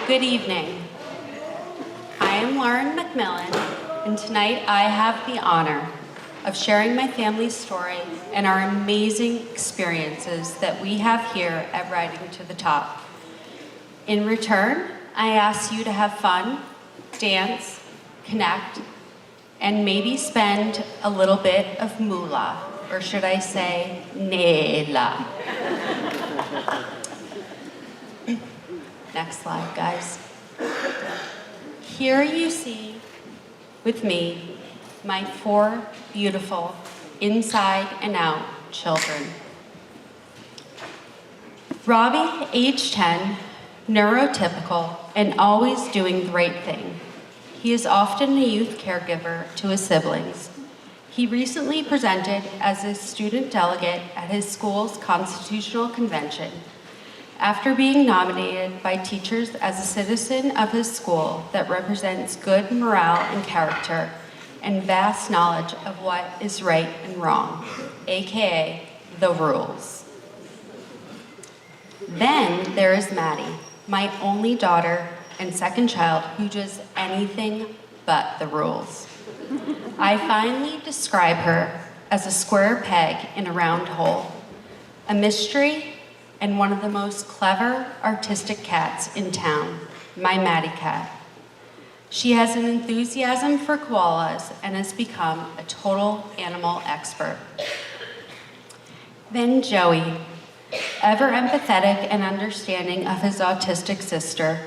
Good evening. I am Lauren McMillan, and tonight I have the honor of sharing my family's story and our amazing experiences that we have here at Riding to the Top. In return, I ask you to have fun, dance, connect, and maybe spend a little bit of moolah, or should I say, nela. Next slide, guys. Here you see, with me, my 4 beautiful inside and out children. Robbie, age 10, neurotypical, and always doing the right thing. He is often a youth caregiver to his siblings. He recently presented as a student delegate at his school's constitutional convention after being nominated by teachers as a citizen of his school that represents good morale and character and vast knowledge of what is right and wrong, AKA the rules. Then there is Maddie, my only daughter and second child who does anything but the rules. I finally describe her as a square peg in a round hole, a mystery, and one of the most clever, artistic cats in town, my Maddie cat. She has an enthusiasm for koalas and has become a total animal expert. Then Joey, ever empathetic and understanding of his autistic sister,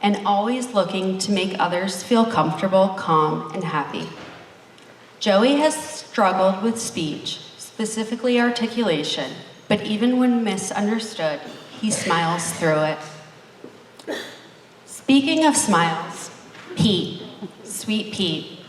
and always looking to make others feel comfortable, calm, and happy. Joey has struggled with speech, specifically articulation, but even when misunderstood, he smiles through it. Speaking of smiles, Pete, sweet Pete.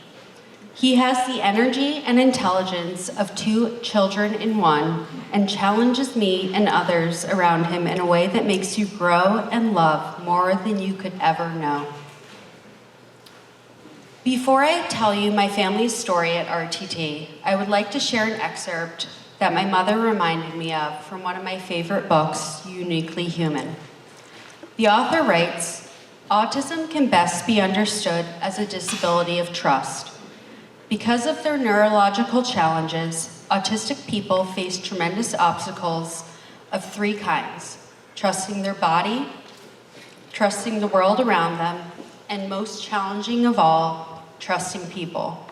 He has the energy and intelligence of 2 children in one and challenges me and others around him in a way that makes you grow and love more than you could ever know. Before I tell you my family's story at RTT, I would like to share an excerpt that my mother reminded me of from one of my favorite books, Uniquely Human. The author writes, "Autism can best be understood as a disability of trust. Because of their neurological challenges, autistic people face tremendous obstacles of 3 kinds: trusting their body, trusting the world around them, and most challenging of all, trusting people.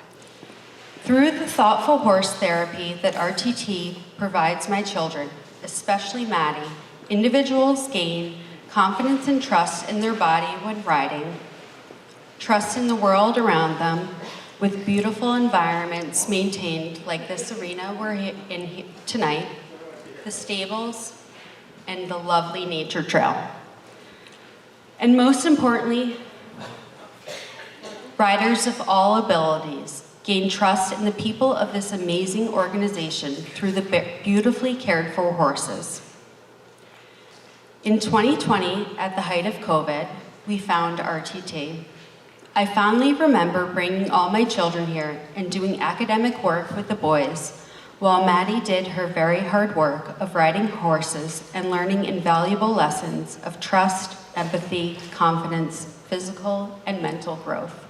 Through the thoughtful horse therapy that RTT provides my children, especially Maddie, individuals gain confidence and trust in their body when riding, trust in the world around them, with beautiful environments maintained like this arena we're in tonight, the stables, and the lovely nature trail. And most importantly, riders of all abilities gain trust in the people of this amazing organization through the beautifully cared for horses." In 2020, at the height of COVID, we found RTT. I fondly remember bringing all my children here and doing academic work with the boys, while Maddie did her very hard work of riding horses and learning invaluable lessons of trust, empathy, confidence, physical and mental growth.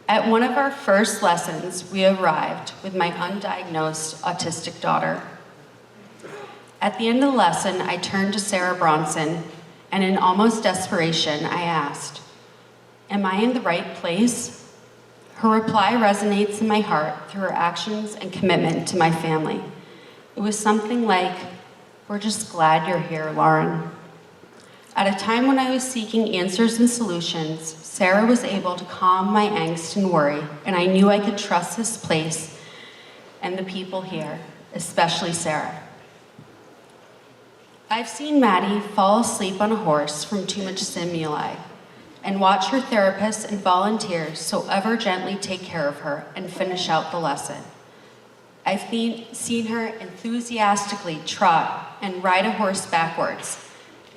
At one of our first lessons, we arrived with my undiagnosed autistic daughter. At the end of the lesson, I turned to Sarah Bronson, and in almost desperation, I asked, "Am I in the right place?" Her reply resonates in my heart through her actions and commitment to my family. It was something like, "We're just glad you're here, Lauren." At a time when I was seeking answers and solutions, Sarah was able to calm my angst and worry, and I knew I could trust this place and the people here, especially Sarah. I've seen Maddie fall asleep on a horse from too much stimuli, and watch her therapists and volunteers so ever gently take care of her and finish out the lesson. I've seen her enthusiastically trot and ride a horse backwards,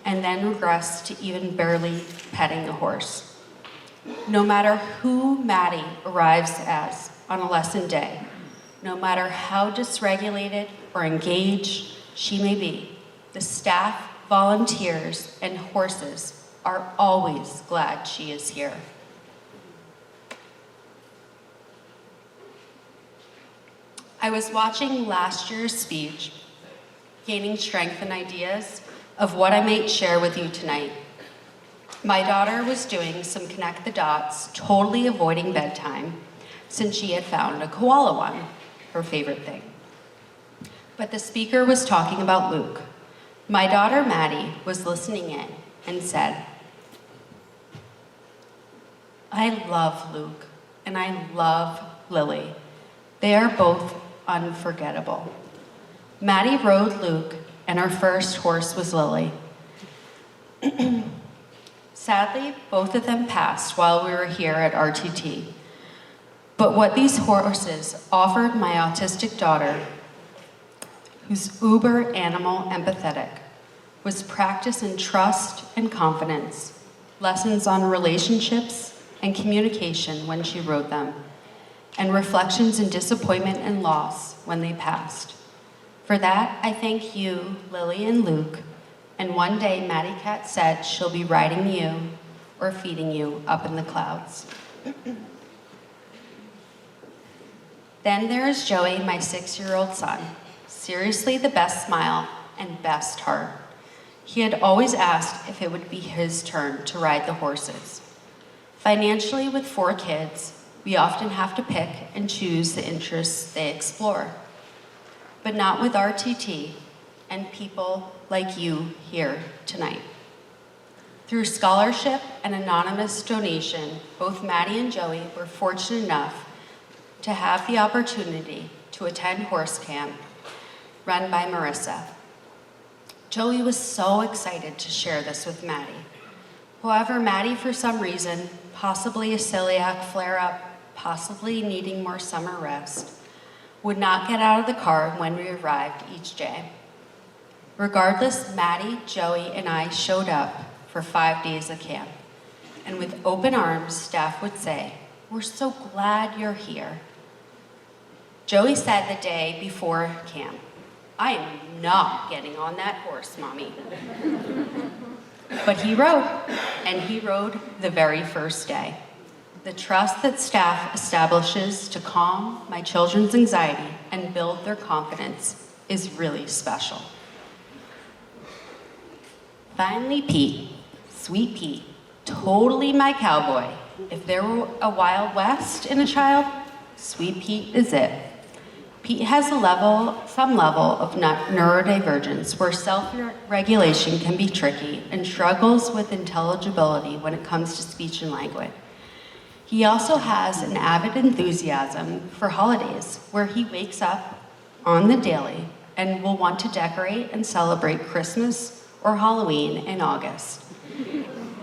and then regress to even barely petting a horse. No matter who Maddie arrives as on a lesson day, no matter how dysregulated or engaged she may be, the staff, volunteers, and horses are always glad she is here. I was watching last year's speech, gaining strength and ideas of what I might share with you tonight. My daughter was doing some connect the dots, totally avoiding bedtime, since she had found a koala one, her favorite thing. But the speaker was talking about Luke. My daughter, Maddie, was listening in and said, "I love Luke and I love Lily. They are both unforgettable." Maddie rode Luke and our first horse was Lily. Sadly, both of them passed while we were here at RTT. But what these horses offered my autistic daughter, who's uber animal empathetic, was practice in trust and confidence, lessons on relationships and communication when she rode them, and reflections in disappointment and loss when they passed. For that, I thank you, Lily and Luke, and one day Maddie Cat said she'll be riding you or feeding you up in the clouds. Then there is Joey, my 6-year-old son. Seriously the best smile and best heart. He had always asked if it would be his turn to ride the horses. Financially, with 4 kids, we often have to pick and choose the interests they explore. But not with RTT and people like you here tonight. Through scholarship and anonymous donation, both Maddie and Joey were fortunate enough to have the opportunity to attend horse camp run by Marissa. Joey was so excited to share this with Maddie. However, Maddie, for some reason, possibly a celiac flare-up, possibly needing more summer rest, would not get out of the car when we arrived each day. Regardless, Maddie, Joey, and I showed up for 5 days of camp. And with open arms, staff would say, "We're so glad you're here." Joey said the day before camp, "I am not getting on that horse, Mommy." But he rode, and he rode the very first day. The trust that staff establishes to calm my children's anxiety and build their confidence is really special. Finally, Pete, sweet Pete, totally my cowboy. If there were a Wild West in a child, sweet Pete is it. Pete has some level of neurodivergence where self-regulation can be tricky and struggles with intelligibility when it comes to speech and language. He also has an avid enthusiasm for holidays where he wakes up on the daily and will want to decorate and celebrate Christmas or Halloween in August,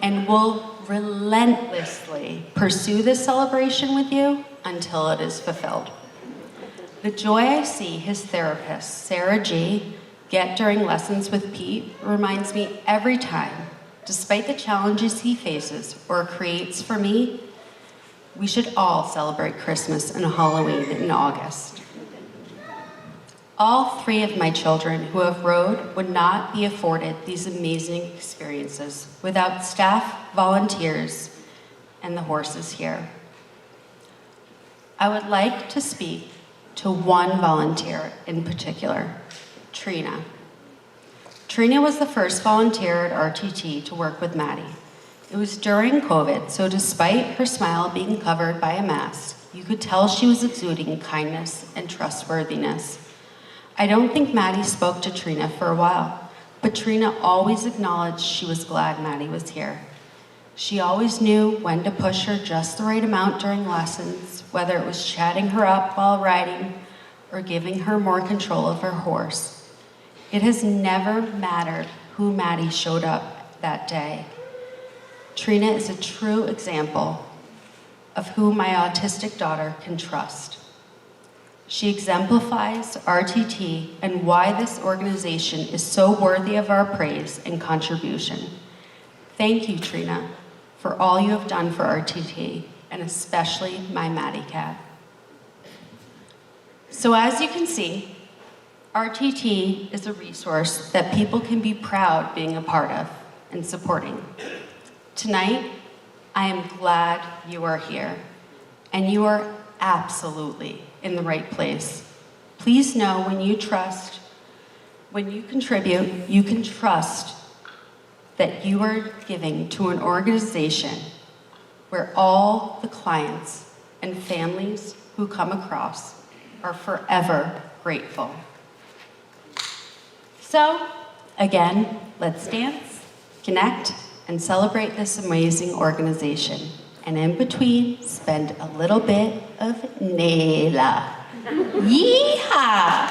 and will relentlessly pursue this celebration with you until it is fulfilled. The joy I see his therapist, Sarah G., get during lessons with Pete reminds me every time, despite the challenges he faces or creates for me, we should all celebrate Christmas and Halloween in August. All 3 of my children who have rode would not be afforded these amazing experiences without staff, volunteers, and the horses here. I would like to speak to one volunteer in particular, Trina. Trina was the first volunteer at RTT to work with Maddie. It was during COVID, so despite her smile being covered by a mask, you could tell she was exuding kindness and trustworthiness. I don't think Maddie spoke to Trina for a while, but Trina always acknowledged she was glad Maddie was here. She always knew when to push her just the right amount during lessons, whether it was chatting her up while riding or giving her more control of her horse. It has never mattered who Maddie showed up that day. Trina is a true example of who my autistic daughter can trust. She exemplifies RTT and why this organization is so worthy of our praise and contribution. Thank you, Trina, for all you have done for RTT, and especially my Maddie Cat. So as you can see, RTT is a resource that people can be proud being a part of and supporting. Tonight, I am glad you are here, and you are absolutely in the right place. Please know when you contribute, you can trust that you are giving to an organization where all the clients and families who come across are forever grateful. So, again, let's dance, connect, and celebrate this amazing organization. And in between, spend a little bit of Nela. Yeehaw!